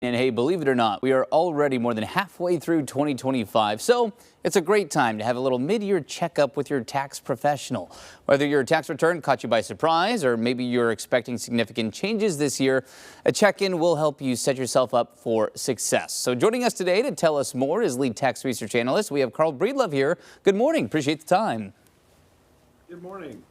And hey, believe it or not, we are already more than halfway through 2025, so it's a great time to have a little mid-year checkup with your tax professional. Whether your tax return caught you by surprise or maybe you're expecting significant changes this year, a check-in will help you set yourself up for success. So joining us today to tell us more is lead tax research analyst. We have Carl Breedlove here. Good morning. Appreciate the time. Good morning.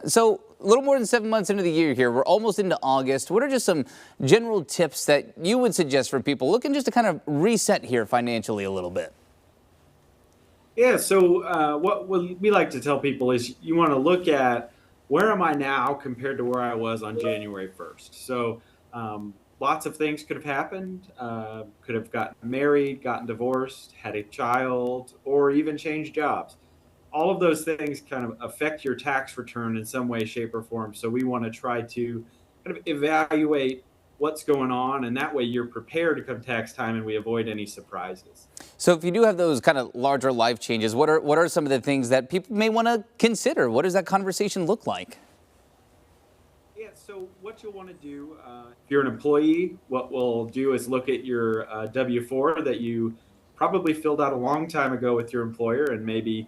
So a little more than 7 months into the year here, we're almost into August. What are just some general tips that you would suggest for people looking just to kind of reset here financially a little bit? Yeah, so what we like to tell people is you want to look at where am I now compared to where I was on January 1st. So lots of things could have happened. Could have gotten married, gotten divorced, had a child, or even changed jobs. All of those things kind of affect your tax return in some way, shape, or form. So we want to try to kind of evaluate what's going on, and that way you're prepared to come tax time and we avoid any surprises. So if you do have those kind of larger life changes, what are some of the things that people may want to consider? What does that conversation look like? Yeah, so what you'll want to do, if you're an employee, what we'll do is look at your W-4 that you probably filled out a long time ago with your employer and maybe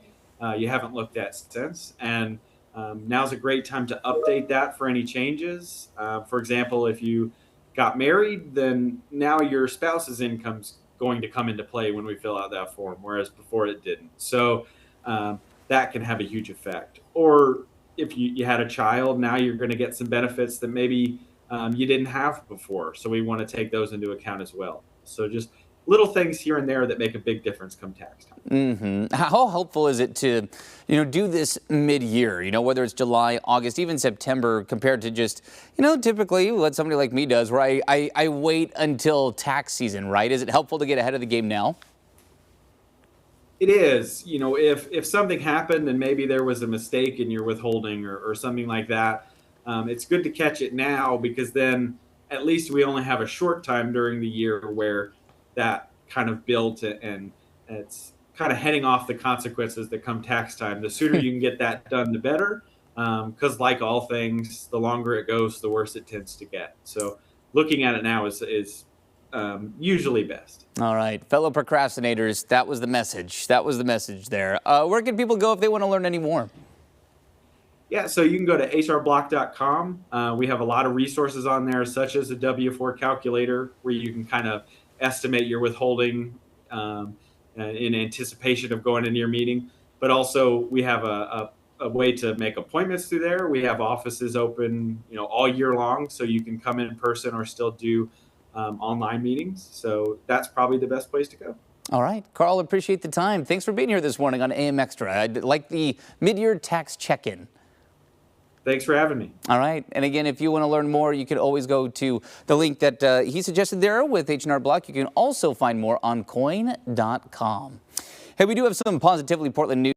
you haven't looked at since. And now's a great time to update that for any changes. For example, if you got married, then now your spouse's income's going to come into play when we fill out that form, whereas before it didn't. So that can have a huge effect. Or if you had a child, now you're going to get some benefits that maybe you didn't have before. So we want to take those into account as well. So just little things here and there that make a big difference come tax time. How helpful is it to, do this mid-year, whether it's July, August, even September, compared to just, typically what somebody like me does, where I wait until tax season, right? Is it helpful to get ahead of the game now? It is. If something happened and maybe there was a mistake in your withholding or something like that, it's good to catch it now, because then at least we only have a short time during the year where that kind of built and it's kind of heading off the consequences that come tax time. The sooner you can get that done, the better, because like all things, the longer it goes, the worse it tends to get. So looking at it now is usually best. All right, fellow procrastinators, that was the message. That was the message there. Where can people go if they want to learn any more? Yeah, so you can go to hrblock.com. We have a lot of resources on there, such as a W-4 calculator, where you can kind of estimate your withholding in anticipation of going into your meeting. But also we have a way to make appointments through there. We have offices open, all year long, so you can come in person or still do online meetings. So that's probably the best place to go. All right, Carl, appreciate the time. Thanks for being here this morning on AM Extra. I'd like the mid-year tax check-in. Thanks for having me. All right. And again, if you want to learn more, you can always go to the link that he suggested there with H&R Block. You can also find more on coin.com. Hey, we do have some Positively Portland news.